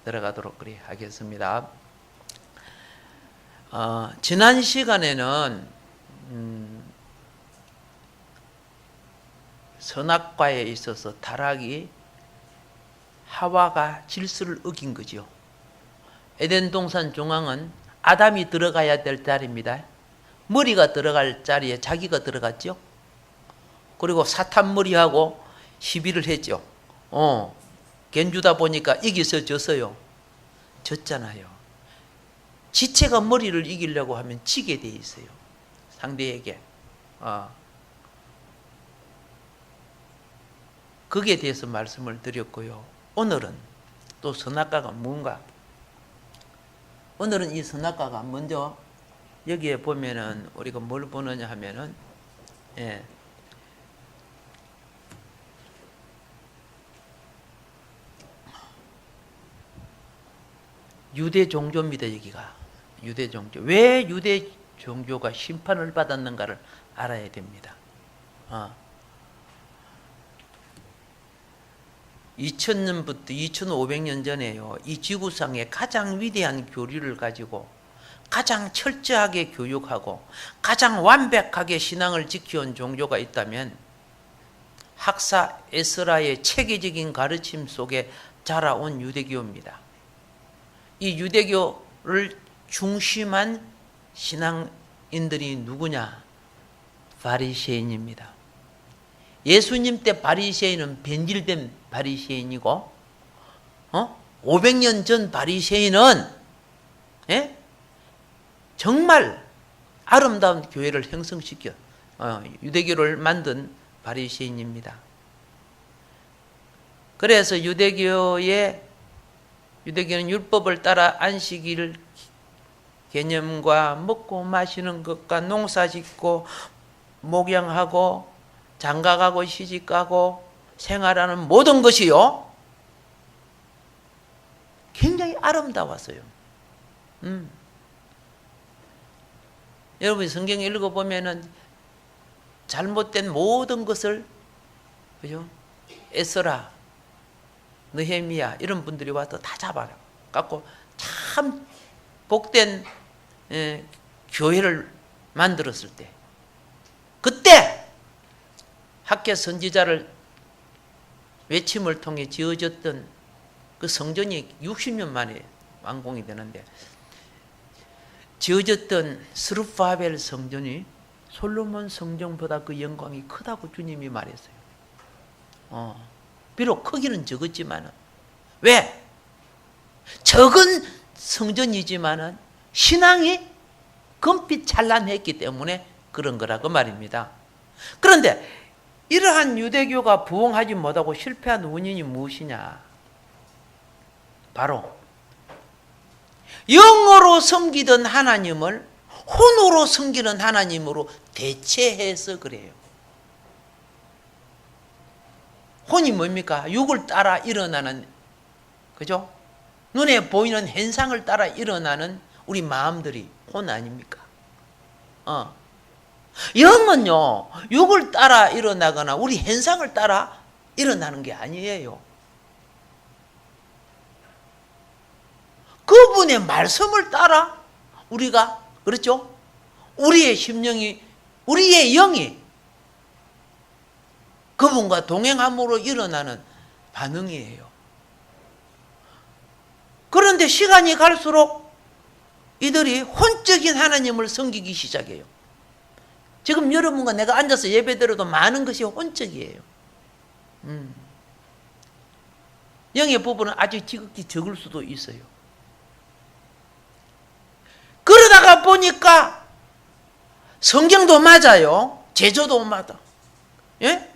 들어가도록 그리 하겠습니다. 지난 시간에는 선악과에 있어서 타락이 하와가 질서를 어긴 거죠. 에덴 동산 중앙은 아담이 들어가야 될 자리입니다. 머리가 들어갈 자리에 자기가 들어갔죠. 그리고 사탄 머리하고 시비를 했죠. 겐주다 보니까 이겨서 졌어요. 졌잖아요. 지체가 머리를 이기려고 하면 지게 돼 있어요. 상대에게. 거기에 대해서 말씀을 드렸고요. 오늘은 또 선악과가 뭔가? 오늘은 이 선악과가 먼저 여기에 보면은 우리가 뭘 보느냐 하면은 유대 종교입니다. 여기가 유대 종교. 왜 유대 종교가 심판을 받았는가를 알아야 됩니다. 2000년부터 2500년 전에요. 이 지구상에 가장 위대한 교리를 가지고 가장 철저하게 교육하고 가장 완벽하게 신앙을 지켜온 종교가 있다면 학사 에스라의 체계적인 가르침 속에 자라온 유대교입니다. 이 유대교를 중심한 신앙인들이 누구냐? 바리새인입니다. 예수님 때 바리새인은 변질된 바리새인이고 500년 전 바리새인은 정말 아름다운 교회를 형성시켜 유대교를 만든 바리새인입니다. 그래서 유대교는 율법을 따라 안식일 개념과 먹고 마시는 것과 농사짓고 목양하고 장가가고 시집가고 생활하는 모든 것이요 굉장히 아름다웠어요. 여러분이 성경 읽어보면은 잘못된 모든 것을 그죠? 에스라, 느헤미야 이런 분들이 와서 다 잡아갖고 참 복된 교회를 만들었을 때 그때 학개 선지자를 외침을 통해 지어졌던 그 성전이 60년 만에 완공이 되는데 지어졌던 스룹바벨 성전이 솔로몬 성전보다 그 영광이 크다고 주님이 말했어요. 비록 크기는 적었지만은 왜? 적은 성전이지만은 신앙이 금빛 찬란했기 때문에 그런 거라고 말입니다. 그런데 이러한 유대교가 부흥하지 못하고 실패한 원인이 무엇이냐? 바로 영어로 섬기던 하나님을 혼으로 섬기는 하나님으로 대체해서 그래요. 혼이 뭡니까? 육을 따라 일어나는, 그죠? 눈에 보이는 현상을 따라 일어나는 우리 마음들이 혼 아닙니까? 영은요, 육을 따라 일어나거나 우리 현상을 따라 일어나는 게 아니에요. 그분의 말씀을 따라 우리가, 그렇죠? 우리의 심령이, 우리의 영이 그분과 동행함으로 일어나는 반응이에요. 그런데 시간이 갈수록 이들이 혼적인 하나님을 섬기기 시작해요. 지금 여러분과 내가 앉아서 예배드려도 많은 것이 혼적이에요. 영의 부분은 아주 지극히 적을 수도 있어요. 그러다가 보니까 성경도 맞아요. 제조도 맞아. 예?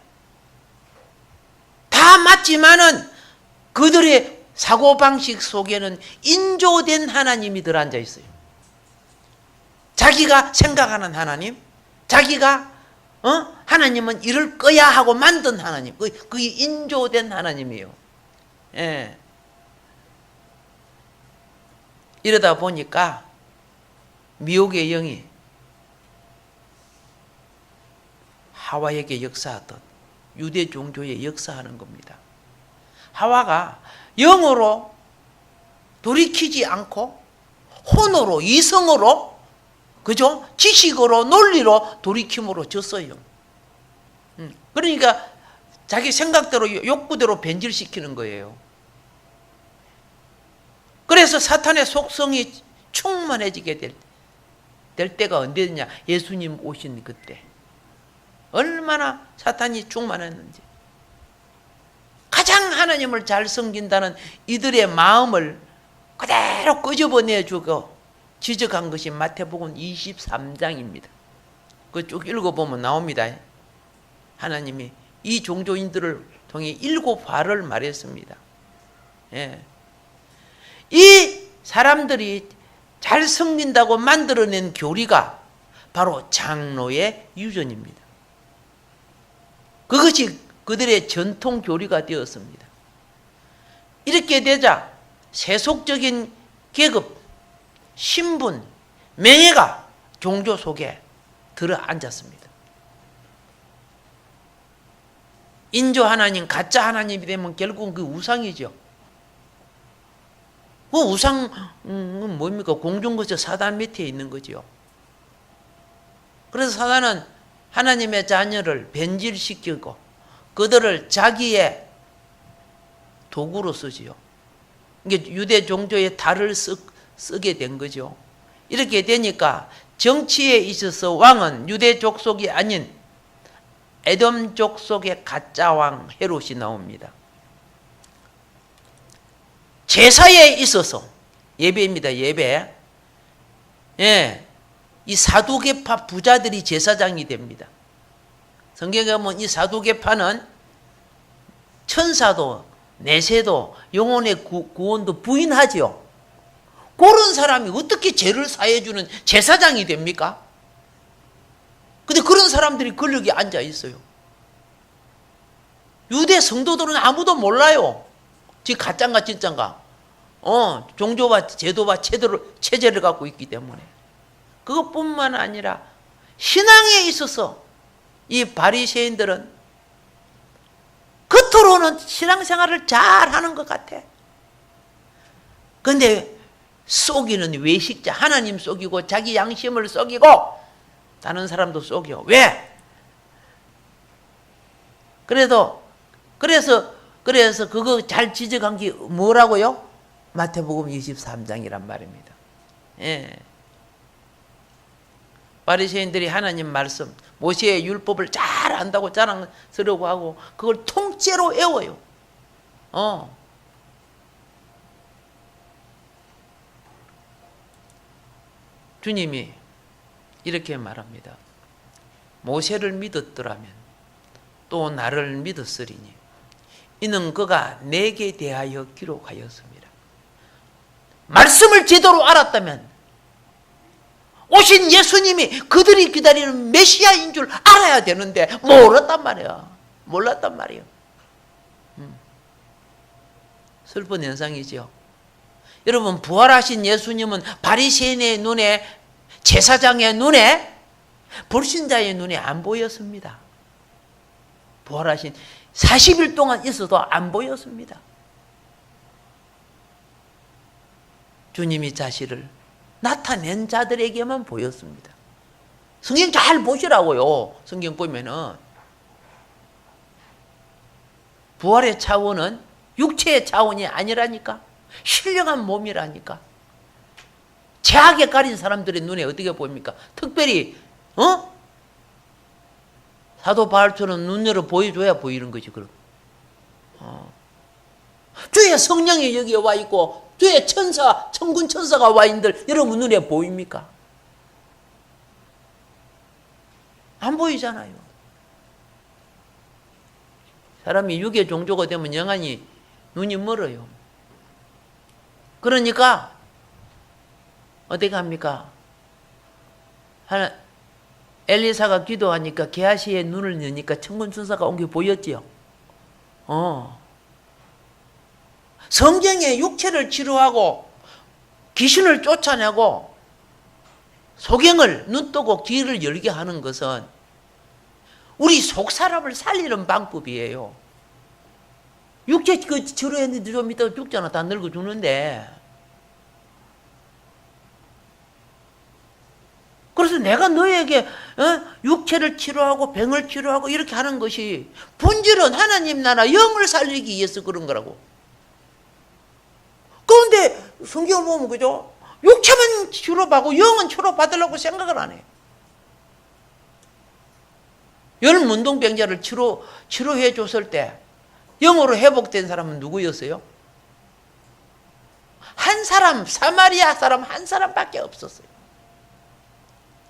다 맞지만은 그들의 사고방식 속에는 인조된 하나님이 들어앉아 있어요. 자기가 생각하는 하나님, 자기가 하나님은 이럴 거야 하고 만든 하나님, 그게 인조된 하나님이에요. 예. 이러다 보니까 미혹의 영이 하와에게 역사하듯 유대 종교에 역사하는 겁니다. 하와가 영으로 돌이키지 않고 혼으로, 이성으로, 그죠? 지식으로, 논리로 돌이킴으로 졌어요. 그러니까 자기 생각대로, 욕구대로 변질시키는 거예요. 그래서 사탄의 속성이 충만해지게 될 때가 언제냐? 예수님 오신 그때. 얼마나 사탄이 충만했는지. 가장 하나님을 잘 섬긴다는 이들의 마음을 그대로 끄집어내주고 지적한 것이 마태복음 23장입니다. 그 쭉 읽어보면 나옵니다. 하나님이 이 종교인들을 통해 7화를 말했습니다. 예. 이 사람들이 잘 섬긴다고 만들어낸 교리가 바로 장로의 유전입니다. 그것이 그들의 전통 교리가 되었습니다. 이렇게 되자 세속적인 계급, 신분, 명예가 종교 속에 들어앉았습니다. 인조 하나님, 가짜 하나님이 되면 결국은 그 우상이죠. 그 우상은 뭡니까? 공중거저 사단 밑에 있는 거죠. 그래서 사단은 하나님의 자녀를 변질시키고 그들을 자기의 도구로 쓰지요. 이게 유대 종교의 달을 쓰게 된 거죠. 이렇게 되니까 정치에 있어서 왕은 유대 족속이 아닌 에돔 족속의 가짜 왕 헤롯이 나옵니다. 제사에 있어서 예배입니다. 예배. 예, 이 사두개파 부자들이 제사장이 됩니다. 성경에 보면 이 사두개파는 천사도 내세도 영혼의 구원도 부인하지요. 그런 사람이 어떻게 죄를 사해주는 제사장이 됩니까? 근데 그런 사람들이 권력에 앉아 있어요. 유대 성도들은 아무도 몰라요. 지 가짜인가 진짜인가. 종교와 제도와 체제를 갖고 있기 때문에. 그것뿐만 아니라 신앙에 있어서 이 바리새인들은 겉으로는 신앙생활을 잘하는 것 같아. 그런데 속이는 외식자, 하나님 속이고 자기 양심을 속이고 다른 사람도 속여. 왜? 그래서 그거 잘 지적한 게 뭐라고요? 마태복음 23장이란 말입니다. 예. 바리새인들이 하나님 말씀, 모세의 율법을 잘 안다고 자랑스러워 하고 그걸 통째로 외워요. 주님이 이렇게 말합니다. 모세를 믿었더라면 또 나를 믿었으리니 이는 그가 내게 대하여 기록하였습니다. 말씀을 제대로 알았다면 오신 예수님이 그들이 기다리는 메시아인 줄 알아야 되는데 몰랐단 말이야. 몰랐단 말이에요. 슬픈 현상이죠. 여러분, 부활하신 예수님은 바리새인의 눈에, 제사장의 눈에, 불신자의 눈에 안 보였습니다. 부활하신 40일 동안 있어도 안 보였습니다. 주님이 자신을 나타낸 자들에게만 보였습니다. 성경 잘 보시라고요. 성경 보면은 부활의 차원은 육체의 차원이 아니라니까. 신령한 몸이라니까. 죄악에 가린 사람들의 눈에 어떻게 보입니까? 특별히 사도 바울처럼 눈 열어 보여줘야 보이는 거지. 그럼 주의 성령이 여기에 와 있고 주의 천사, 천군 천사가 와 있는들 여러분 눈에 보입니까? 안 보이잖아요. 사람이 육의 종조가 되면 영원히 눈이 멀어요. 그러니까 어떻게 합니까? 엘리사가 기도하니까 게하시의 눈을 여니까 천군 천사가 온 게 보였지요. 성경에 육체를 치료하고 귀신을 쫓아내고 소경을 눈 뜨고 귀를 열게 하는 것은 우리 속 사람을 살리는 방법이에요. 육체 그 치료했는데 좀 이따가 죽잖아. 다 늙어 죽는데. 내가 너에게 육체를 치료하고 병을 치료하고 이렇게 하는 것이 본질은 하나님 나라 영을 살리기 위해서 그런 거라고. 그런데 성경을 보면 그죠? 육체만 치료받고 영은 치료받으려고 생각을 안 해. 열문둥병자를 치료해 줬을 때 영으로 회복된 사람은 누구였어요? 한 사람, 사마리아 사람 한 사람밖에 없었어요.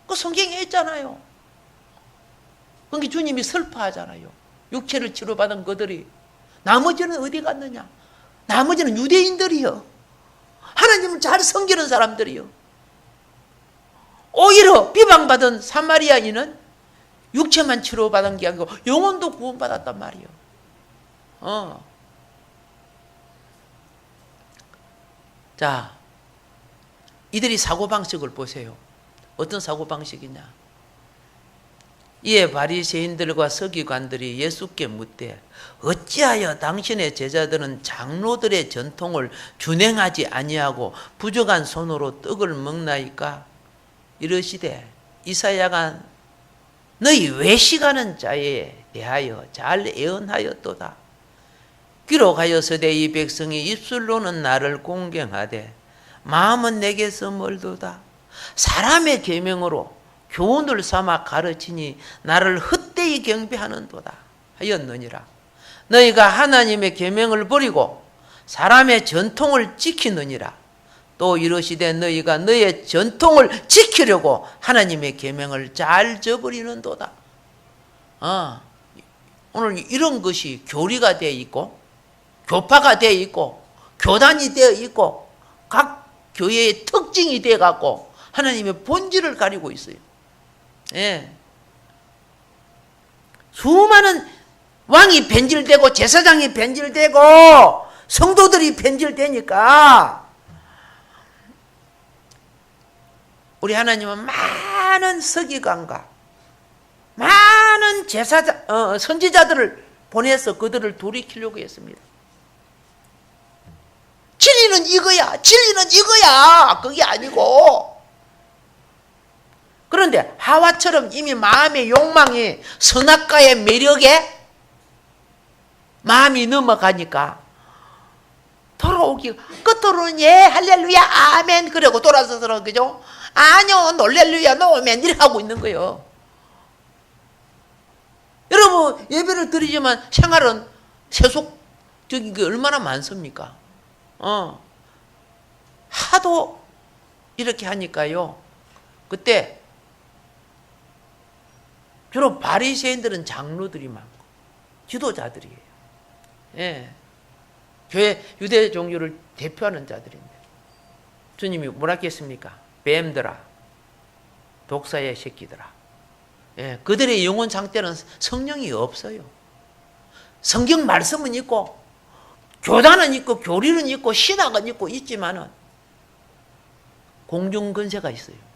그 성경에 했잖아요. 그러니까 주님이 슬퍼하잖아요. 육체를 치료받은 그들이. 나머지는 어디 갔느냐? 나머지는 유대인들이요. 하나님을 잘 섬기는 사람들이요. 오히려 비방받은 사마리아인은 육체만 치료받은 게 아니고 영혼도 구원받았단 말이요. 자, 이들이 사고방식을 보세요. 어떤 사고방식이냐? 이에 바리새인들과 서기관들이 예수께 묻되 어찌하여 당신의 제자들은 장로들의 전통을 준행하지 아니하고 부족한 손으로 떡을 먹나이까? 이르시되 이사야가 너희 외식하는 자에 대하여 잘 예언하였도다. 기록하여서되 이 백성이 입술로는 나를 공경하되 마음은 내게서 멀도다. 사람의 계명으로 교훈을 삼아 가르치니 나를 헛되이 경배하는도다 하였느니라. 너희가 하나님의 계명을 버리고 사람의 전통을 지키느니라. 또 이르시되 너희가 너의 전통을 지키려고 하나님의 계명을 잘 저버리는도다. 오늘 이런 것이 교리가 되어 있고 교파가 되어 있고 교단이 되어 있고 각 교회의 특징이 되어 갖고 하나님의 본질을 가리고 있어요. 예. 수많은 왕이 변질되고 제사장이 변질되고 성도들이 변질되니까 우리 하나님은 많은 서기관과 많은 선지자들을 보내서 그들을 돌이키려고 했습니다. 진리는 이거야, 진리는 이거야. 그게 아니고. 그런데 하와처럼 이미 마음의 욕망이 선악과의 매력에 마음이 넘어가니까 돌아오기 끝으로는 예 할렐루야 아멘 그러고 돌아서서 그죠? 아니요 놀렐루야 노멘 이렇게 하고 있는 거예요. 여러분 예배를 드리지만 생활은 세속적인 게 얼마나 많습니까? 하도 이렇게 하니까요. 그때 주로 바리새인들은 장로들이 많고 지도자들이에요. 예. 교회 유대 종교를 대표하는 자들인데 주님이 뭐라 했습니까? 뱀들아, 독사의 새끼들아. 예. 그들의 영혼 상태는 성령이 없어요. 성경 말씀은 있고 교단은 있고 교리는 있고 신학은 있고 있지만은 공중근세가 있어요.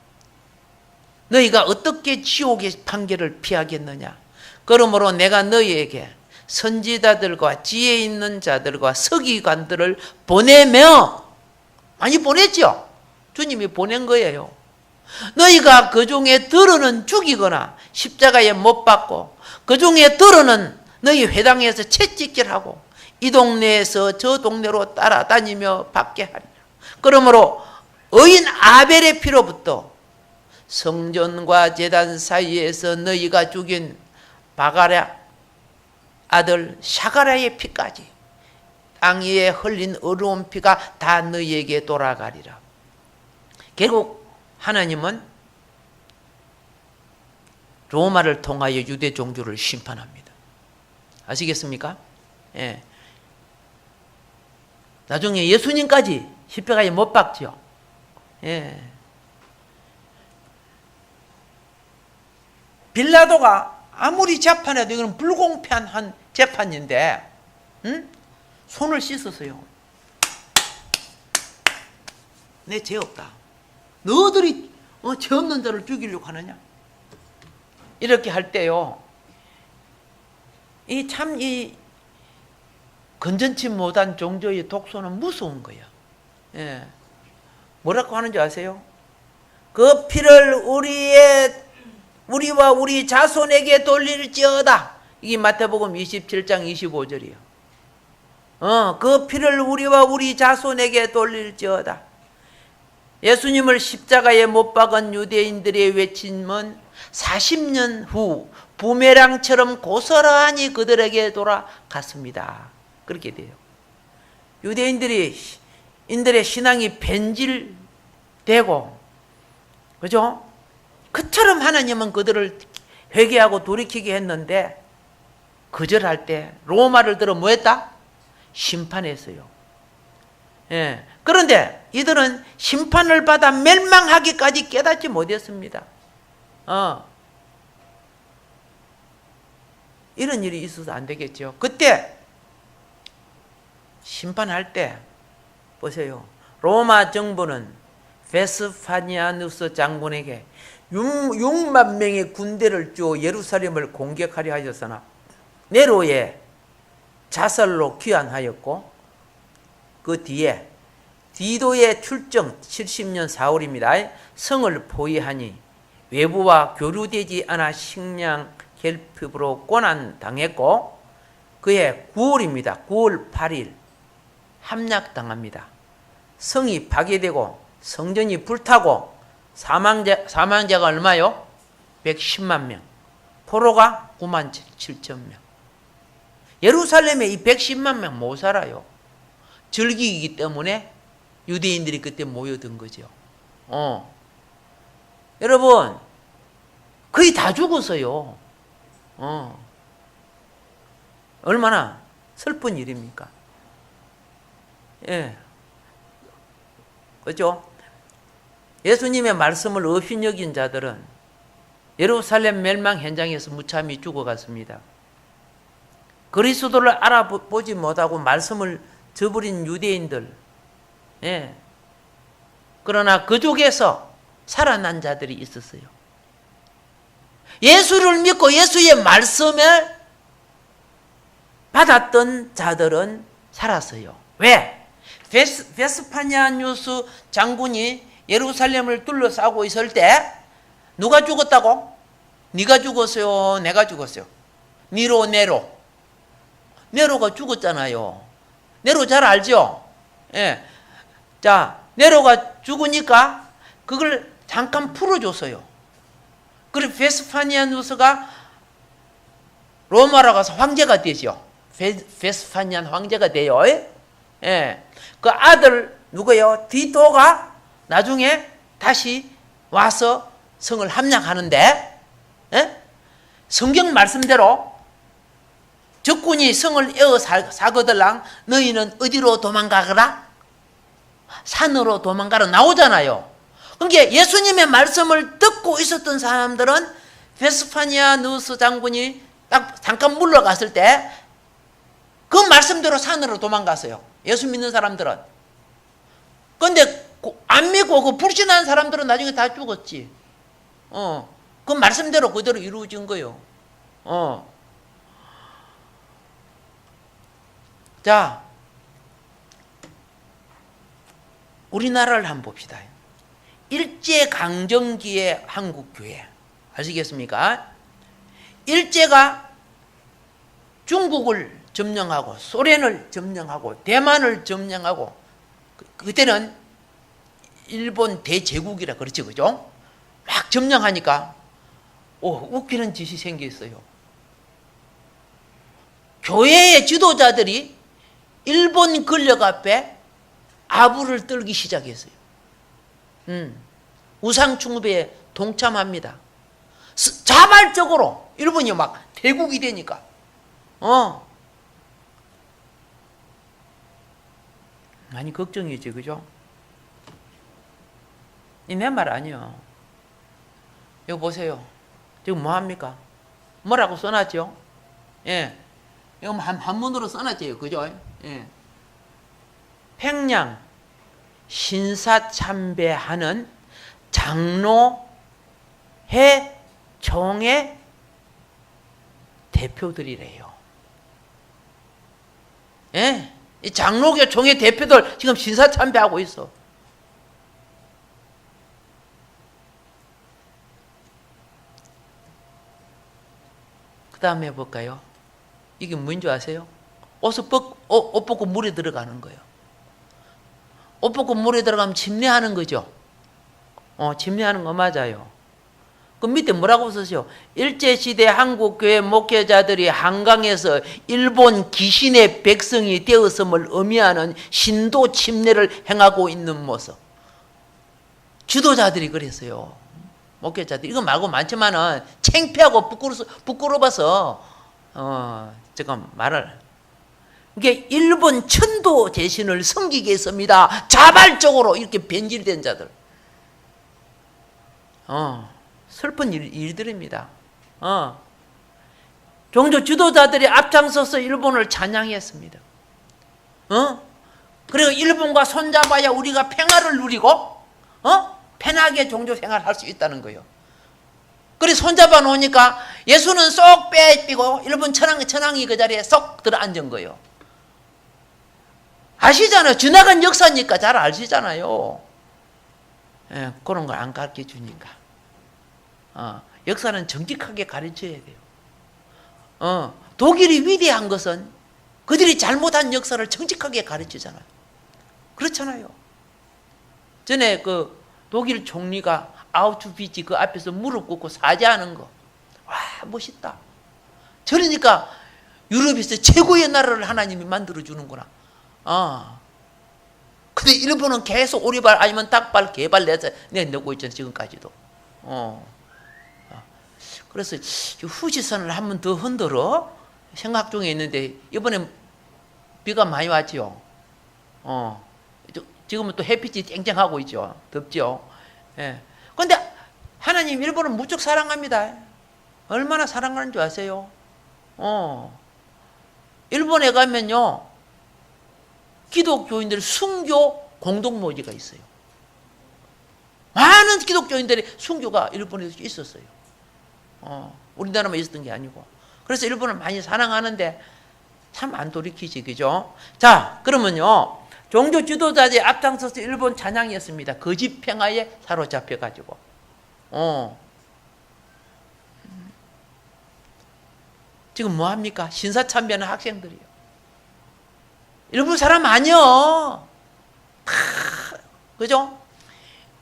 너희가 어떻게 지옥의 판결을 피하겠느냐? 그러므로 내가 너희에게 선지자들과 지혜 있는 자들과 서기관들을 보내며 많이 보냈죠. 주님이 보낸 거예요. 너희가 그 중에 들어는 죽이거나 십자가에 못 박고 그 중에 들어는 너희 회당에서 채찍질하고 이 동네에서 저 동네로 따라다니며 받게 하리라. 그러므로 의인 아벨의 피로부터 성전과 제단 사이에서 너희가 죽인 바가랴 아들 샤가랴의 피까지 땅 위에 흘린 어려운 피가 다 너희에게 돌아가리라. 결국 하나님은 로마를 통하여 유대 종교를 심판합니다. 아시겠습니까? 예. 나중에 예수님까지 십자가에 못 박죠. 예. 빌라도가 아무리 재판해도 이건 불공평한 재판인데, 손을 씻었어요. 내 죄 없다. 너희들이 죄 없는 자를 죽이려고 하느냐? 이렇게 할 때요. 이 건전치 못한 종교의 독소는 무서운 거예요. 예. 뭐라고 하는지 아세요? 그 피를 우리와 우리 자손에게 돌릴지어다. 이게 마태복음 27장 25절이요. 그 피를 우리와 우리 자손에게 돌릴지어다. 예수님을 십자가에 못 박은 유대인들의 외침은 40년 후 부메랑처럼 고스란히 그들에게 돌아갔습니다. 그렇게 돼요. 인들의 신앙이 변질되고, 그죠? 그처럼 하나님은 그들을 회개하고 돌이키게 했는데, 거절할 때 로마를 들어 뭐 했다? 심판했어요. 예. 그런데 이들은 심판을 받아 멸망하기까지 깨닫지 못했습니다. 이런 일이 있어서 안 되겠죠. 그때 심판할 때 보세요. 로마 정부는 베스파니아누스 장군에게 6만 명의 군대를 줘 예루살렘을 공격하려 하였으나 네로의 자살로 귀환하였고, 그 뒤에 디도의 출정 70년 4월입니다. 성을 포위하니 외부와 교류되지 않아 식량 결핍으로 고난당했고, 그해 9월입니다. 9월 8일 함락당합니다. 성이 파괴되고 성전이 불타고 사망자가 얼마요? 110만 명. 포로가 9만 7천 명. 예루살렘에 이 110만 명 못 살아요. 절기이기 때문에 유대인들이 그때 모여든 거죠. 여러분, 거의 다 죽었어요. 얼마나 슬픈 일입니까? 예. 그렇죠? 예수님의 말씀을 없인 여긴 자들은 예루살렘 멸망 현장에서 무참히 죽어갔습니다. 그리스도를 알아보지 못하고 말씀을 저버린 유대인들, 예. 그러나 그쪽에서 살아난 자들이 있었어요. 예수를 믿고 예수의 말씀을 받았던 자들은 살았어요. 왜? 베스파니아누스 장군이 예루살렘을 둘러싸고 있을 때 누가 죽었다고? 네가 죽었어요? 내가 죽었어요? 네로가 죽었잖아요. 네로 잘 알죠? 예. 자, 네로가 죽으니까 그걸 잠깐 풀어줬어요. 그리고 베스파니아누스가 로마로 가서 황제가 되죠. 베스파니안 황제가 돼요. 예. 그 아들 누구요? 디도가 나중에 다시 와서 성을 함락하는데, 예? 성경 말씀대로 적군이 성을 에어 사거들랑 너희는 어디로 도망가거라? 산으로 도망가라 나오잖아요. 그러니까 예수님의 말씀을 듣고 있었던 사람들은 베스파니아누스 장군이 딱 잠깐 물러갔을 때 그 말씀대로 산으로 도망갔어요. 예수 믿는 사람들은. 그런데 안 믿고 그 불신한 사람들은 나중에 다 죽었지. 그 말씀대로 그대로 이루어진 거예요. 자, 우리나라를 한번 봅시다. 일제강점기의 한국교회 아시겠습니까? 일제가 중국을 점령하고 소련을 점령하고 대만을 점령하고, 그때는 일본 대제국이라 그렇지, 그죠? 막 점령하니까 웃기는 짓이 생겼어요. 교회의 지도자들이 일본 권력 앞에 아부를 떨기 시작했어요. 우상숭배에 동참합니다. 자발적으로 일본이 막 대국이 되니까. 많이 걱정이지, 그죠? 이 내 말 아니요. 이거 보세요. 지금 뭐 합니까? 뭐라고 써놨죠? 예. 이거 한문으로 써놨죠, 그죠? 예. 팽량 신사참배하는 장로회 총회 대표들이래요. 예. 이 장로교 총회 대표들 지금 신사참배하고 있어. 다음 해볼까요? 이게 뭔줄 아세요? 옷 벗고 물에 들어가는 거예요. 옷 벗고 물에 들어가면 침례하는 거죠. 침례하는 거 맞아요. 그 밑에 뭐라고 썼어요? 일제시대 한국교회 목회자들이 한강에서 일본 귀신의 백성이 되었음을 의미하는 신도 침례를 행하고 있는 모습. 지도자들이 그랬어요. 목회자들. 이거 말고 많지만은 창피하고 부끄러워서 잠깐 말을. 이게 일본 천도 대신을 섬기겠습니다. 자발적으로 이렇게 변질된 자들. 슬픈 일들입니다. 종교 지도자들이 앞장서서 일본을 찬양했습니다. 그리고 일본과 손잡아야 우리가 평화를 누리고, 편하게 종교 생활할 수 있다는 거예요. 그래서 손잡아 놓으니까 예수는 쏙 빼삐고 일본 천황이 그 자리에 쏙 들어 앉은 거예요. 아시잖아요. 지나간 역사니까 잘 아시잖아요. 예, 그런 걸 안 가르쳐 주니까. 역사는 정직하게 가르쳐야 돼요. 독일이 위대한 것은 그들이 잘못한 역사를 정직하게 가르치잖아요. 그렇잖아요. 전에 그 독일 총리가 아우슈비츠 그 앞에서 무릎 꿇고 사죄하는 거. 와, 멋있다. 저러니까 유럽에서 최고의 나라를 하나님이 만들어주는구나. 근데 일본은 계속 오리발 아니면 닭발, 개발 내놓고 있잖아요. 지금까지도. 그래서 후지선을 한 번 더 흔들어 생각 중에 있는데 이번에 비가 많이 왔죠. 지금은 또 햇빛이 쨍쨍하고 있죠. 덥죠. 예. 근데 하나님 일본을 무척 사랑합니다. 얼마나 사랑하는 줄 아세요? 일본에 가면요, 기독교인들 순교 공동묘지가 있어요. 많은 기독교인들의 순교가 일본에서 있었어요. 우리나라만 있었던 게 아니고. 그래서 일본을 많이 사랑하는데 참 안 돌이키지, 그죠? 자, 그러면요, 종교 지도자들이 앞장서서 일본 찬양이었습니다. 거짓 평화에 사로잡혀가지고. 지금 뭐 합니까? 신사참배하는 학생들이요. 일본 사람 아니요. 그죠?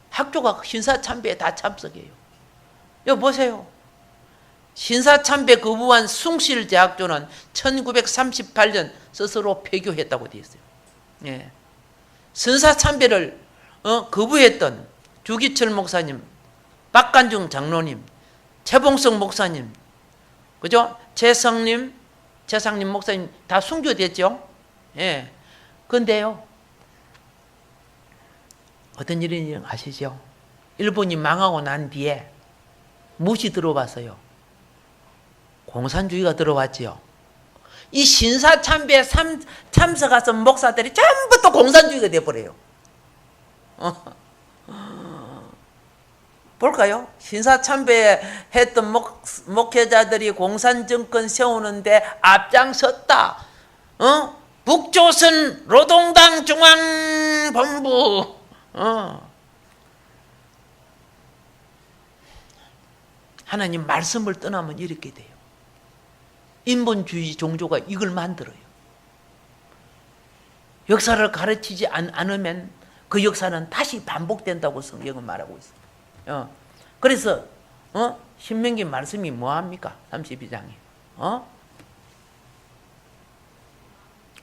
학교가 신사참배에 다 참석해요. 여기 보세요. 신사참배 거부한 숭실대학교는 1938년 스스로 폐교했다고 되어 있어요. 예. 신사참배를 거부했던 주기철 목사님, 박간중 장로님, 최봉석 목사님, 그죠? 최상님 목사님 다 순교됐죠. 예. 근데요, 어떤 일인지 아시죠? 일본이 망하고 난 뒤에 무엇이 들어왔어요? 공산주의가 들어왔지요. 이 신사참배에 참석해서 목사들이 전부 또 공산주의가 돼버려요. 볼까요? 신사참배에 했던 목회자들이 공산정권 세우는데 앞장섰다. 북조선 노동당 중앙본부. 하나님 말씀을 떠나면 이렇게 돼요. 인본주의 종교가 이걸 만들어요. 역사를 가르치지 않으면 그 역사는 다시 반복된다고 성경은 말하고 있어요. 그래서 신명기 말씀이 뭐합니까? 32장에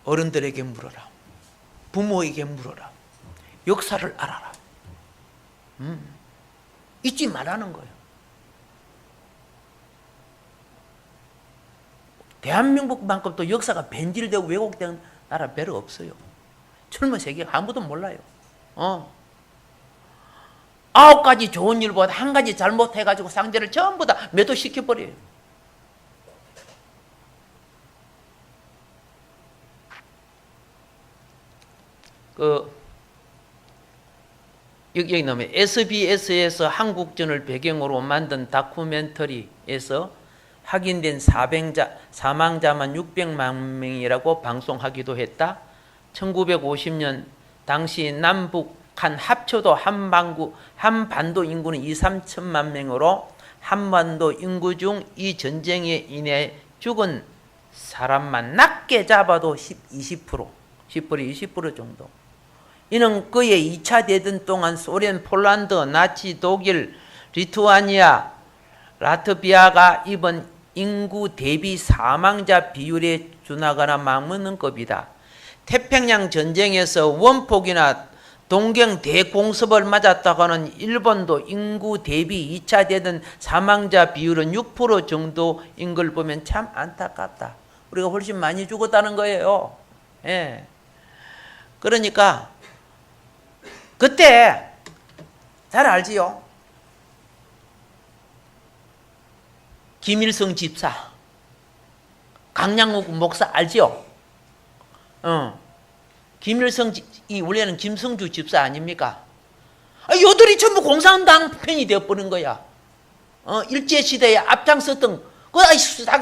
어른들에게 물어라. 부모에게 물어라. 역사를 알아라. 잊지 말라는 거예요. 대한민국만큼 또 역사가 변질되고 왜곡된 나라 별로 없어요. 젊은 세계가 아무도 몰라요. 9가지 좋은 일보다 1가지 잘못해가지고 상대를 전부 다 매도시켜버려요. 여기 나오면 SBS에서 한국전을 배경으로 만든 다큐멘터리에서 확인된 사망자만 600만 명이라고 방송하기도 했다. 1950년 당시 남북한 합쳐도 한반도 인구는 2, 3천만 명으로 한반도 인구 중 이 전쟁에 인해 죽은 사람만 낮게 잡아도 20%, 20% 정도. 이는 그의 2차 대전 동안 소련, 폴란드, 나치, 독일, 리투아니아, 라트비아가 입은 인구 대비 사망자 비율에 준하거나 맞먹는 급이다. 태평양 전쟁에서 원폭이나 동경 대공습을 맞았다가는 일본도 인구 대비 2차 대전 사망자 비율은 6% 정도인 걸 보면 참 안타깝다. 우리가 훨씬 많이 죽었다는 거예요. 예. 그러니까 그때 잘 알지요? 김일성 집사, 강양욱 목사 알지요? 김일성, 이 원래는 김성주 집사 아닙니까? 요들이 전부 공산당 편이 되어버린 거야. 일제시대에 앞장섰던,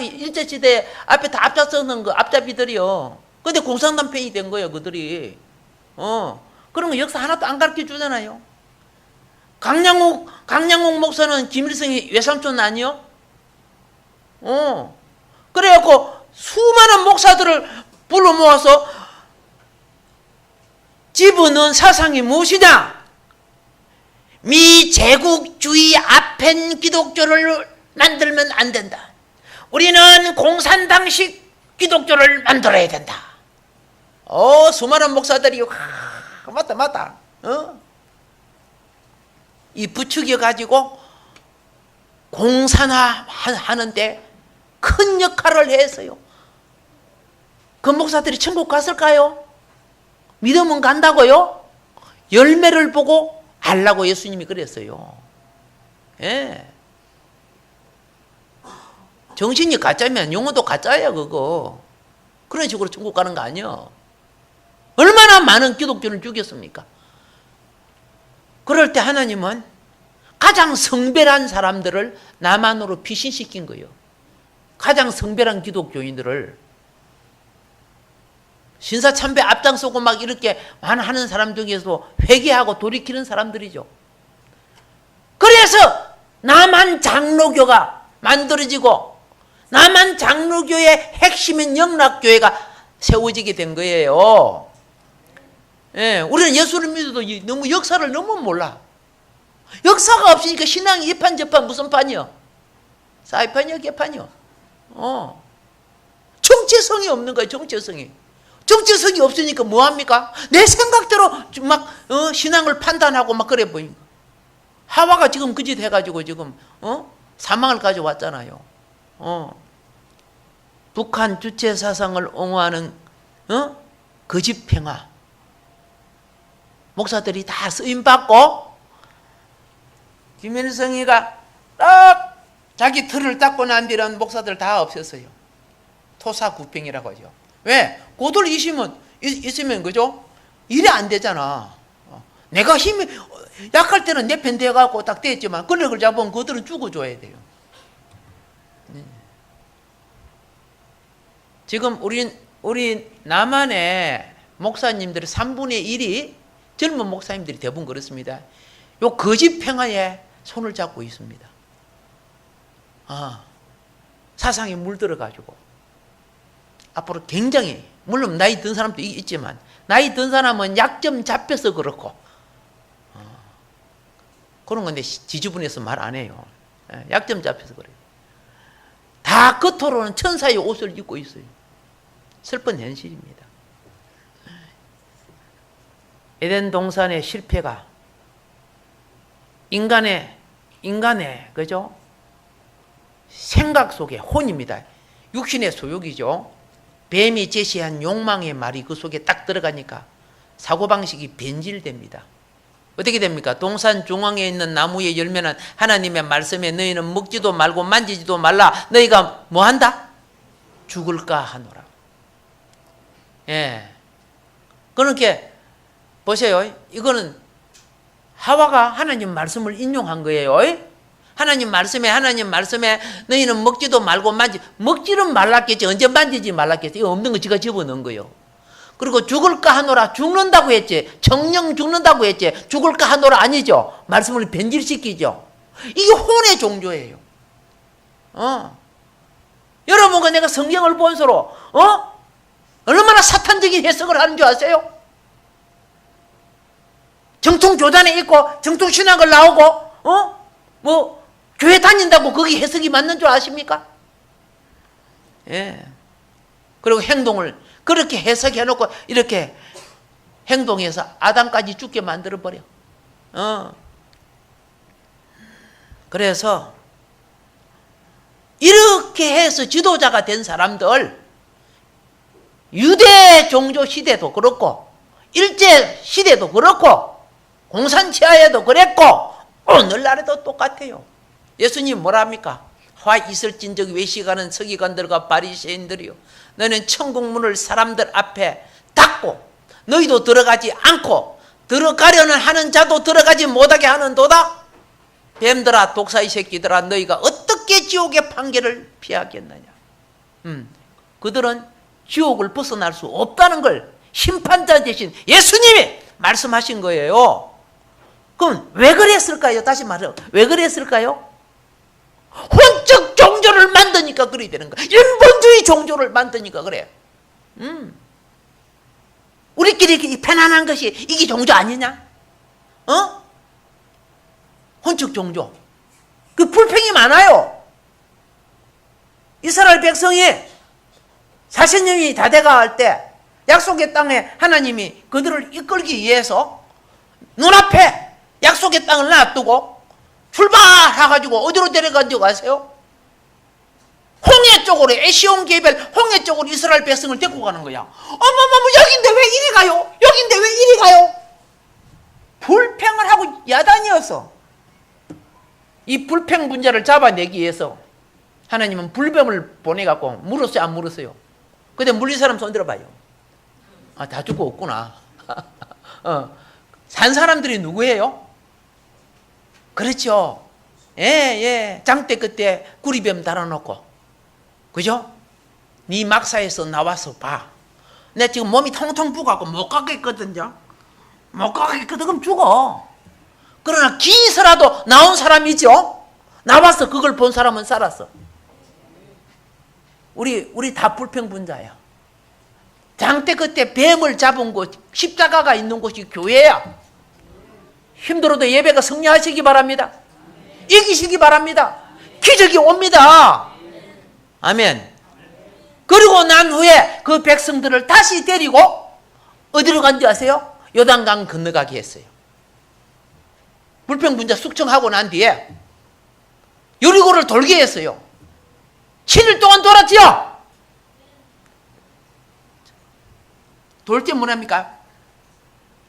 일제시대에 앞에 다 앞장섰던 그 앞잡이들이요. 근데 공산당 편이 된 거예요, 그들이. 그런 거 역사 하나도 안 가르쳐 주잖아요. 강양욱 목사는 김일성의 외삼촌 아니요? 그래갖고 수많은 목사들을 불러 모아서 집어넣은 사상이 무엇이냐? 미제국주의 아펜 기독교를 만들면 안 된다. 우리는 공산당식 기독교를 만들어야 된다. 수많은 목사들이 맞다. 이 부추겨 가지고 공산화 하는데 큰 역할을 했어요. 그 목사들이 천국 갔을까요? 믿으면 간다고요? 열매를 보고 알라고 예수님이 그랬어요. 예. 정신이 가짜면 영혼도 가짜야, 그거. 그런 식으로 천국 가는 거 아니야. 얼마나 많은 기독교를 죽였습니까? 그럴 때 하나님은 가장 성별한 사람들을 남한으로 피신시킨 거예요. 가장 성별한 기독교인들을 신사참배 앞장서고 막 이렇게 하는 사람 중에서 회개하고 돌이키는 사람들이죠. 그래서 남한 장로교가 만들어지고 남한 장로교의 핵심인 영락교회가 세워지게 된 거예요. 예, 우리는 예수를 믿어도 너무 역사를 너무 몰라. 역사가 없으니까 신앙이 이판 저판 무슨 판이요? 사이판이요, 개판이요? 정체성이 없는 거예요, 정체성이. 정체성이 없으니까 뭐합니까? 내 생각대로 막 신앙을 판단하고 막 그래 보인 거. 하와가 지금 그 짓 해가지고 지금 사망을 가져왔잖아요. 북한 주체 사상을 옹호하는 거짓 평화. 목사들이 다 쓰임 받고 김일성이가 딱 자기 틀을 닦고 난 뒤는 목사들 다 없앴어요. 토사구팽이라고 하죠. 왜? 고들 있으면 그죠? 일이 안 되잖아. 내가 힘이 약할 때는 내 편 돼갖고 딱 됐지만 권력을 잡으면 그들은 죽어줘야 돼요. 지금 우리 남한의 목사님들의 3분의 1이 젊은 목사님들이 대부분 그렇습니다. 요 거짓 평화에 손을 잡고 있습니다. 사상에 물들어가지고 앞으로 굉장히, 물론 나이 든 사람도 있지만 나이 든 사람은 약점 잡혀서 그렇고 그런 건데 지주분해서 말 안 해요. 약점 잡혀서 그래요. 다 겉으로는 천사의 옷을 입고 있어요. 슬픈 현실입니다. 에덴 동산의 실패가 인간의 그죠? 생각 속의 혼입니다. 육신의 소욕이죠. 뱀이 제시한 욕망의 말이 그 속에 딱 들어가니까 사고방식이 변질됩니다. 어떻게 됩니까? 동산 중앙에 있는 나무의 열매는 하나님의 말씀에 너희는 먹지도 말고 만지지도 말라. 너희가 뭐 한다? 죽을까 하노라. 예. 그렇게 보세요. 이거는 하와가 하나님 말씀을 인용한 거예요. 하나님 말씀에 너희는 먹지도 말고 먹지는 말랐겠지. 언제 만지지 말랐겠지. 이거 없는 거 지가 집어넣은 거예요. 그리고 죽을까 하노라. 죽는다고 했지. 정령 죽는다고 했지. 죽을까 하노라 아니죠. 말씀을 변질시키죠. 이게 혼의 종교예요. 여러분과 내가 성경을 본서로 얼마나 사탄적인 해석을 하는 줄 아세요? 정통교단에 있고 정통신학을 나오고 뭐 교회 다닌다고 거기 해석이 맞는 줄 아십니까? 예. 그리고 행동을 그렇게 해석해놓고 이렇게 행동해서 아담까지 죽게 만들어버려. 그래서 이렇게 해서 지도자가 된 사람들, 유대 종교 시대도 그렇고 일제 시대도 그렇고 공산치하에도 그랬고 오늘날에도 똑같아요. 예수님 뭐라 합니까? 화 있을진즉 외식하는 서기관들과 바리새인들이요, 너는 천국문을 사람들 앞에 닫고 너희도 들어가지 않고 들어가려는 하는 자도 들어가지 못하게 하는도다. 뱀들아 독사의 새끼들아, 너희가 어떻게 지옥의 판결을 피하겠느냐. 그들은 지옥을 벗어날 수 없다는 걸 심판자 대신 예수님이 말씀하신 거예요. 그럼 왜 그랬을까요? 다시 말해요. 왜 그랬을까요? 혼적 종교를 만드니까 그래 되는 거야. 인본주의 종교를 만드니까 그래. 우리끼리 편안한 것이 이게 종교 아니냐? 혼적 종교. 그 불평이 많아요. 이스라엘 백성이 40년이 다 돼가할 때 약속의 땅에 하나님이 그들을 이끌기 위해서 눈앞에 약속의 땅을 놔두고 출발해가지고 어디로 데려간지 아세요? 홍해 쪽으로, 에시온 개별 홍해 쪽으로 이스라엘 백성을 데리고 가는 거야. 어머머머, 여긴데 왜 이리 가요? 여긴데 왜 이리 가요? 불평을 하고 야단이었어. 이 불평 분자를 잡아내기 위해서 하나님은 불뱀을 보내갖고 물었어요, 안 물었어요? 근데 물린 사람 손 들어봐요. 아, 다 죽고 없구나. 산 사람들이 누구예요? 그렇죠. 예. 장대 끝에 구리뱀 달아놓고, 그죠? 네 막사에서 나와서 봐. 내 지금 몸이 통통 부어갖고 못 가겠거든요. 못 가겠거든. 그럼 죽어. 그러나 기서라도 나온 사람이죠. 나와서 그걸 본 사람은 살았어. 우리 다 불평분자야. 장대 끝에 뱀을 잡은 곳, 십자가가 있는 곳이 교회야. 힘들어도 예배가 승리하시기 바랍니다. 이기시기 바랍니다. 기적이 옵니다. 아멘. 그리고 난 후에 그 백성들을 다시 데리고 어디로 간지 아세요? 요단강 건너가게 했어요. 불평분자 숙청하고 난 뒤에 여리고를 돌게 했어요. 7일 동안 돌았지요. 돌 때 뭐랍니까?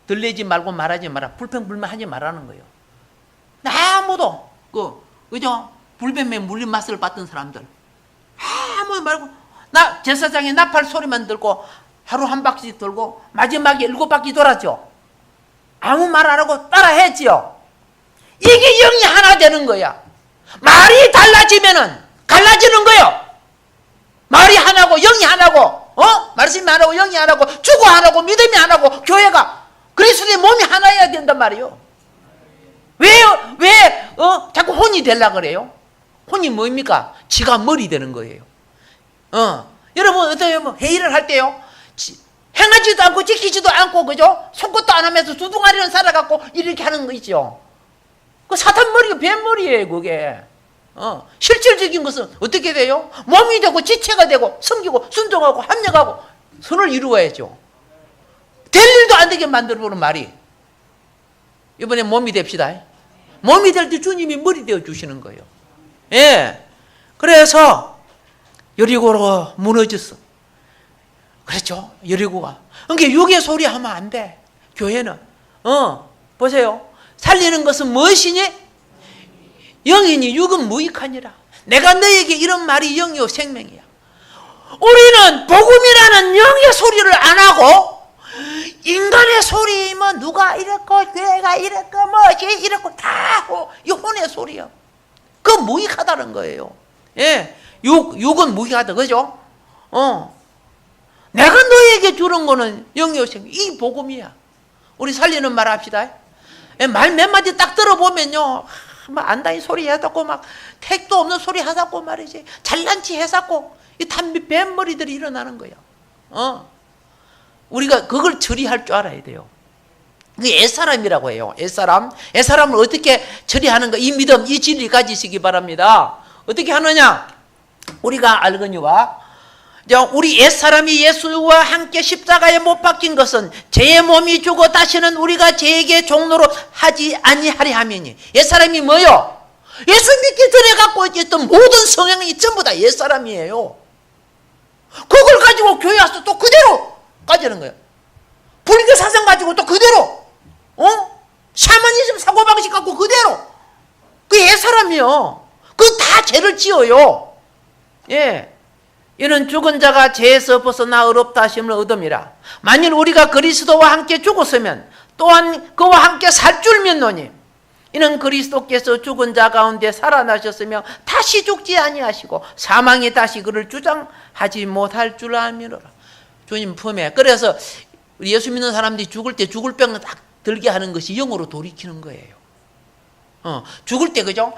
들리지 말고 말하지 마라. 불평불만하지 말라는 거예요. 아무도 그죠? 불뱀에 물린 맛을 봤던 사람들 아무도 말고, 나 제사장의 나팔 소리만 들고 하루 한 바퀴 돌고 마지막에 7바퀴 돌았죠. 아무 말 안 하고 따라 했지요. 이게 영이 하나 되는 거야. 말이 달라지면은 갈라지는 거예요. 말이 하나고 영이 하나고, 말씀이 하나고 영이 하나고 주고 하나고 믿음이 하나고 교회가 그리스도의 몸이 하나여야 된단 말이에요. 왜 자꾸 혼이 되려고 그래요? 혼이 뭐입니까? 지가 머리 되는 거예요. 여러분 어때요? 뭐 회의를 할 때요, 행하지도 않고 지키지도 않고, 그죠? 손것도 안 하면서 두둥아리는 살아갖고 이렇게 하는 거 있죠. 그 사탄 머리가 뱀 머리예요, 그게. 실질적인 것은 어떻게 돼요? 몸이 되고 지체가 되고 섬기고 순종하고 합력하고 선을 이루어야죠. 될 일도 안 되게 만들어보는 말이. 이번에 몸이 됩시다. 몸이 될 때 주님이 머리 되어 주시는 거예요. 예. 그래서 여리고로 무너졌어. 그렇죠. 여리고가. 그러니까 육의 소리 하면 안 돼. 교회는. 보세요. 살리는 것은 무엇이니? 영이니 육은 무익하니라. 내가 너에게 이런 말이 영이요 생명이야. 우리는 복음이라는 영의 소리를 안 하고 인간의 소리면 누가 이랬고 교회가 이랬고 뭐지 이랬고 다 이 혼의 소리야. 그건 무익하다는 거예요. 예, 육은 무익하다, 그죠? 내가 너에게 주는 거는 영이요 생명, 이 복음이야. 우리 살리는 말 합시다. 말 몇 마디 딱 들어보면요, 막 안다니 소리 해갖고 막 택도 없는 소리 하자고 말이지, 잘난 치 해갖고 이 뱃머리들이 일어나는 거야. 우리가 그걸 처리할 줄 알아야 돼요. 그게 옛사람이라고 해요. 옛사람을 어떻게 처리하는가, 이 믿음, 이 진리 가지시기 바랍니다. 어떻게 하느냐? 우리가 알거니와, 우리 옛사람이 예수와 함께 십자가에 못 박힌 것은 죄의 몸이 죽어 다시는 우리가 죄에게 종로로 하지 아니하리 하매니. 옛사람이 뭐요? 예수 믿기 전에 갖고 있던 모든 성향이 전부 다 옛사람이에요. 그걸 가지고 교회 와서 또 그대로 가지는 거예요. 불교 사상 가지고 또 그대로, 샤머니즘 사고방식 갖고 그대로. 그 옛사람이요. 그 다 죄를 지어요. 예. 이는 죽은 자가 죄에서 벗어나 의롭다 하심을 얻음이라. 만일 우리가 그리스도와 함께 죽었으면 또한 그와 함께 살 줄 믿노니, 이는 그리스도께서 죽은 자 가운데 살아나셨으며 다시 죽지 아니하시고 사망이 다시 그를 주장하지 못할 줄 알미로라. 주님 품에. 그래서 우리 예수 믿는 사람들이 죽을 때 죽을 병을 딱 들게 하는 것이 영으로 돌이키는 거예요. 죽을 때, 그죠?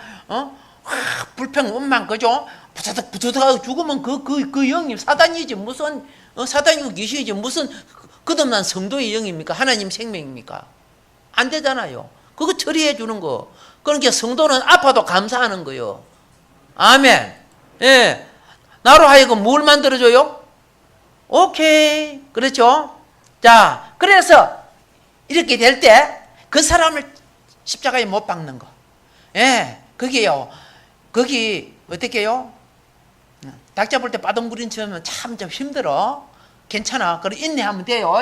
불평, 원망, 그죠? 부서덕부서덕하고 죽으면 그 영이 사단이지. 무슨, 사단이고 귀신이지. 무슨 끝없는 성도의 영입니까? 하나님 생명입니까? 안 되잖아요. 그거 처리해 주는 거. 그러니까 성도는 아파도 감사하는 거요. 아멘. 예. 나로 하여금 뭘 만들어줘요? 오케이. 그렇죠? 자, 그래서 이렇게 될 때 그 사람을 십자가에 못 박는 거. 예. 그게요. 거기 어떻게 해요? 닭 잡을 때 바둥부린 처음은 참 힘들어. 괜찮아. 그래 인내하면 돼요.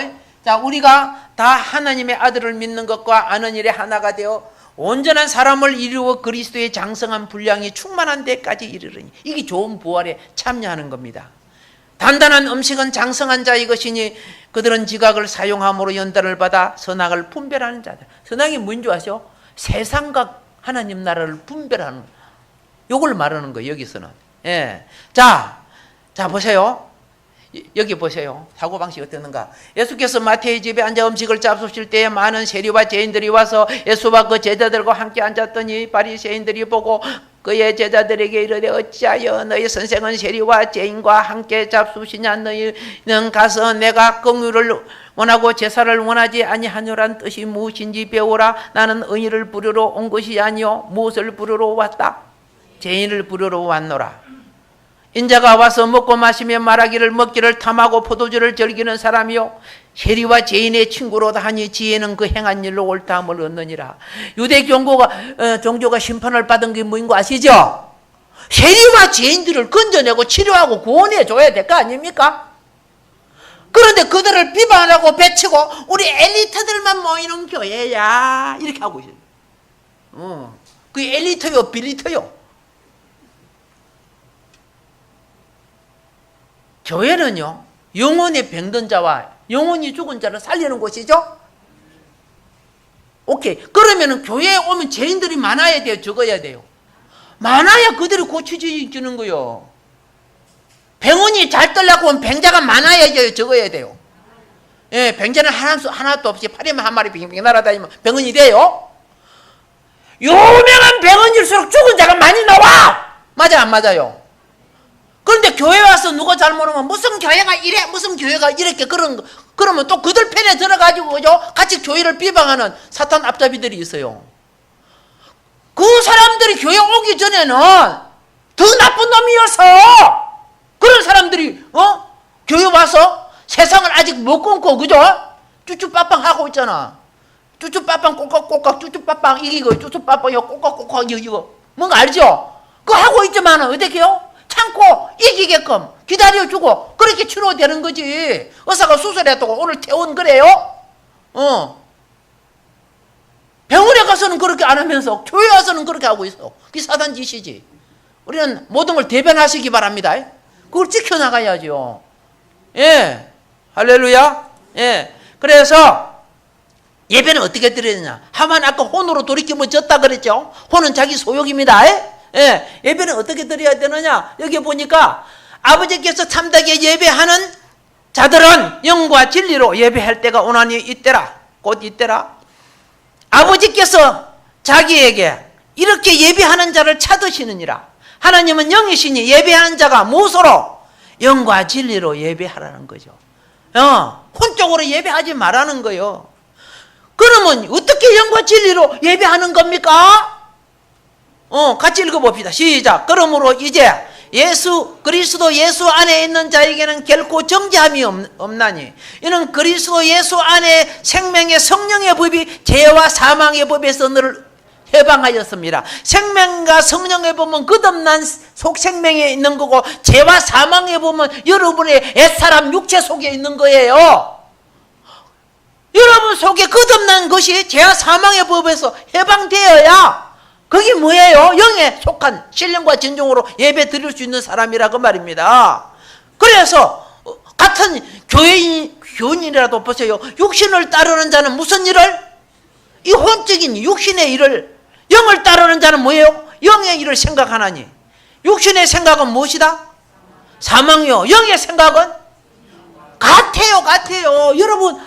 자, 우리가 다 하나님의 아들을 믿는 것과 아는 일에 하나가 되어 온전한 사람을 이루어 그리스도의 장성한 분량이 충만한 데까지 이르르니. 이게 좋은 부활에 참여하는 겁니다. 단단한 음식은 장성한 자의 것이니 그들은 지각을 사용함으로 연단을 받아 선악을 분별하는 자들. 선악이 뭔지 아세요? 세상과 하나님 나라를 분별하는, 요걸 말하는 거예요, 여기서는. 예. 자, 보세요. 여기 보세요. 사고방식이 어땠는가. 예수께서 마태의 집에 앉아 음식을 잡수실 때에 많은 세리와 죄인들이 와서 예수와 그 제자들과 함께 앉았더니 바리새인들이 보고 그의 제자들에게 이르되 어찌하여 너희 선생은 세리와 죄인과 함께 잡수시냐. 너희는 가서 내가 긍휼을 원하고 제사를 원하지 아니하노란 뜻이 무엇인지 배우라. 나는 의인을 부르러 온 것이 아니요 무엇을 부르러 왔다? 죄인을 부르러 왔노라. 인자가 와서 먹고 마시며 말하기를 먹기를 탐하고 포도주를 즐기는 사람이요 세리와 죄인의 친구로다 하니 지혜는 그 행한 일로 옳다함을 얻느니라. 유대 종교가 심판을 받은 게 뭐인 거 아시죠? 세리와 죄인들을 건져내고 치료하고 구원해 줘야 될 거 아닙니까? 그런데 그들을 비판하고 배치고 우리 엘리트들만 모이는 교회야 이렇게 하고 있어요. 그 엘리트요 빌리트요. 교회는요, 영혼의 병든 자와 영혼이 죽은 자를 살리는 곳이죠? 오케이. 그러면은 교회에 오면 죄인들이 많아야 돼요? 적어야 돼요? 많아야 그들이 고쳐지는 거요. 병원이 잘 떨려고 하면 병자가 많아야 돼요? 적어야 돼요? 예, 병자는 하나도 없이 파리만 한 마리 빙빙 날아다니면 병원이 돼요? 유명한 병원일수록 죽은 자가 많이 나와! 맞아, 안 맞아요? 그런데 교회 와서 누가 잘못하면 무슨 교회가 이래, 무슨 교회가 이렇게 그러면 또 그들 편에 들어가지고, 그죠? 같이 교회를 비방하는 사탄 앞잡이들이 있어요. 그 사람들이 교회 오기 전에는 더 나쁜 놈이어서 그런 사람들이, 교회 와서 세상을 아직 못 끊고, 그죠? 쭈쭈빠빵 하고 있잖아. 쭈쭈빠빵 꼬깍꼬깍, 쭈쭈빠빵 이기고, 쭈쭈빠빵 이거 꼬깍꼬깍 이거. 뭔가 알죠? 그거 하고 있지만 어떻게 해요? 참고 이기게끔 기다려주고 그렇게 치료되는 거지. 의사가 수술했다고 오늘 퇴원 그래요? 병원에 가서는 그렇게 안 하면서 교회 와서는 그렇게 하고 있어. 그게 사단 짓이지. 우리는 모든 걸 대변하시기 바랍니다. 그걸 지켜나가야죠. 예, 할렐루야. 예, 그래서 예배는 어떻게 드려야 되냐. 하만 아까 혼으로 돌이키면 졌다 그랬죠. 혼은 자기 소욕입니다. 예, 예배는 어떻게 드려야 되느냐. 여기 보니까 아버지께서 참되게 예배하는 자들은 영과 진리로 예배할 때가 오나니 이때라. 곧 이때라. 아버지께서 자기에게 이렇게 예배하는 자를 찾으시느니라. 하나님은 영이시니 예배하는 자가 무엇으로? 영과 진리로 예배하라는 거죠. 혼적으로 예배하지 말라는 거예요. 그러면 어떻게 영과 진리로 예배하는 겁니까? 같이 읽어봅시다. 시작. 그러므로 이제 그리스도 예수 안에 있는 자에게는 결코 정죄함이 없나니 이는 그리스도 예수 안에 생명의 성령의 법이 죄와 사망의 법에서 너를 해방하였습니다. 생명과 성령의 법은 끝없는 속 생명에 있는 거고 죄와 사망의 법은 여러분의 옛사람 육체 속에 있는 거예요. 여러분 속에 끝없는 것이 죄와 사망의 법에서 해방되어야 그게 뭐예요? 영에 속한 신령과 진정으로 예배 드릴 수 있는 사람이라고 말입니다. 그래서 같은 교인이라도 보세요. 육신을 따르는 자는 무슨 일을? 이 혼적인 육신의 일을, 영을 따르는 자는 뭐예요? 영의 일을 생각하나니 육신의 생각은 무엇이다? 사망이요. 영의 생각은? 같아요. 여러분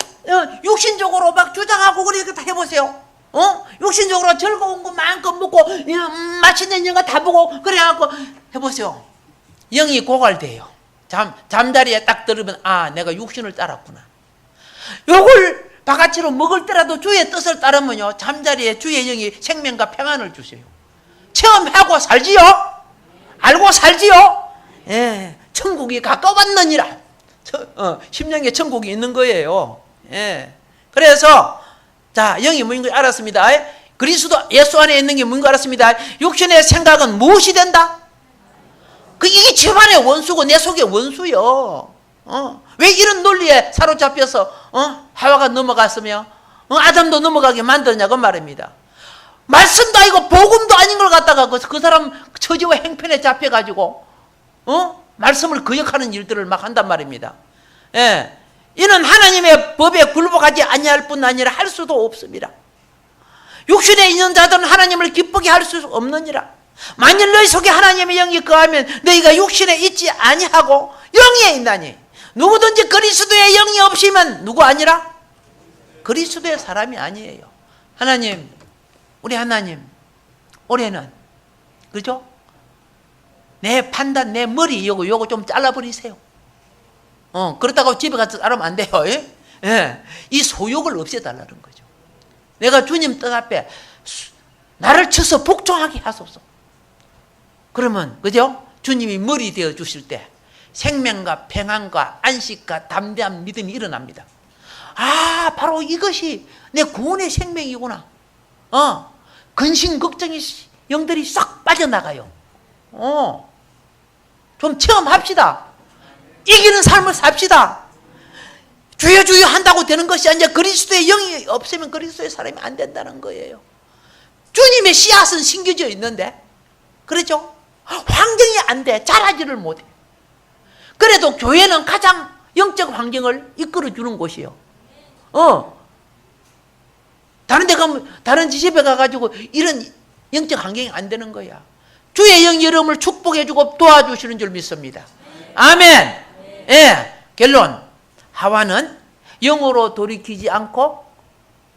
육신적으로 막 주장하고 그렇게 다 해보세요. 육신적으로 즐거운 거 마음껏 먹고 맛있는 영화 다 보고 그래갖고 해보세요. 영이 고갈돼요. 잠자리에 딱 들으면 내가 육신을 따랐구나. 요걸 바가지로 먹을 때라도 주의 뜻을 따르면요 잠자리에 주의 영이 생명과 평안을 주세요. 체험하고 살지요. 알고 살지요. 예, 천국이 가까웠느니라. 심령에 천국이 있는 거예요. 예, 그래서 자, 영이 뭐인 걸 알았습니다. 그리스도 예수 안에 있는 게 뭐인 걸 알았습니다. 육신의 생각은 무엇이 된다? 이게 집안의 원수고 내 속의 원수요. 왜 이런 논리에 사로잡혀서 하와가 넘어갔으며 아담도 넘어가게 만드냐고 말입니다. 말씀도 아니고 복음도 아닌 걸 갖다가 그 사람 처지와 행편에 잡혀가지고 말씀을 거역하는 일들을 막 한단 말입니다. 예. 이는 하나님의 법에 굴복하지 아니할 뿐 아니라 할 수도 없습니다. 육신에 있는 자들은 하나님을 기쁘게 할 수 없느니라. 만일 너희 속에 하나님의 영이 거하면 너희가 육신에 있지 아니하고 영에 있나니 누구든지 그리스도의 영이 없으면 누구 아니라? 그리스도의 사람이 아니에요. 하나님, 우리 하나님 올해는 그죠? 내 판단, 내 머리 요거 좀 잘라버리세요. 그렇다고 집에 가서 자르면 안 돼요. 예? 이 소욕을 없애달라는 거죠. 내가 주님 뜻 앞에 나를 쳐서 복종하게 하소서. 그러면 그죠? 주님이 머리 되어 주실 때 생명과 평안과 안식과 담대한 믿음이 일어납니다. 바로 이것이 내 구원의 생명이구나. 근심 걱정이 영들이 싹 빠져나가요. 좀 체험합시다. 이기는 삶을 삽시다. 주여 주여 한다고 되는 것이 아니라 그리스도의 영이 없으면 그리스도의 사람이 안 된다는 거예요. 주님의 씨앗은 심겨져 있는데 그렇죠? 환경이 안 돼. 자라지를 못해. 그래도 교회는 가장 영적 환경을 이끌어주는 곳이에요. 다른 데 가면 다른 집에 가가지고 이런 영적 환경이 안 되는 거야. 주의 영이 여러분을 축복해주고 도와주시는 줄 믿습니다. 아멘. 예, 결론. 하와는 영으로 돌이키지 않고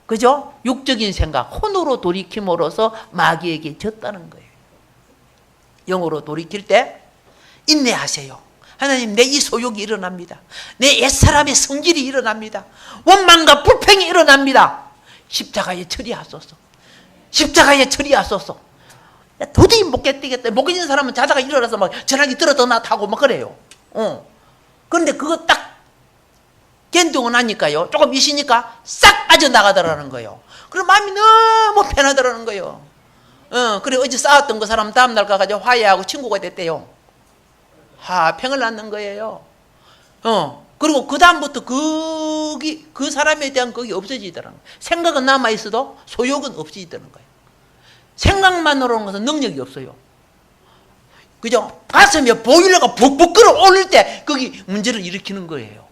그죠? 육적인 생각, 혼으로 돌이킴으로써 마귀에게 졌다는 거예요. 영으로 돌이킬 때 인내하세요. 하나님, 내 이 소욕이 일어납니다. 내 옛사람의 성질이 일어납니다. 원망과 불평이 일어납니다. 십자가에 처리하소서. 십자가에 처리하소서. 도저히 못 깨뜨리겠다. 못 깨진 사람은 자다가 일어나서 막 전화기 들어도 나타고 막 그래요. 그런데 그거 딱 견디고 나니까요, 조금 있으니까 싹 빠져나가더라는 거예요. 그럼 마음이 너무 편하더라는 거예요. 그래 어제 싸웠던 그 사람 다음날 가가지고 화해하고 친구가 됐대요. 평을 낳는 거예요. 그리고 그 다음부터 그 사람에 대한 그게 없어지더라는 거예요. 생각은 남아있어도 소욕은 없어지더라는 거예요. 생각만으로는 것은 능력이 없어요. 그죠? 가슴에 보일러가 북북 끌어올릴 때 거기 문제를 일으키는 거예요.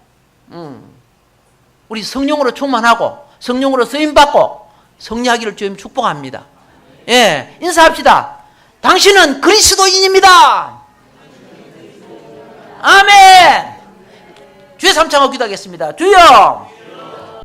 우리 성령으로 충만하고 성령으로 쓰임받고 성리하기를 주님 축복합니다. 예, 인사합시다. 당신은 그리스도인입니다. 아멘. 주의 삼창하고 기도하겠습니다. 주여,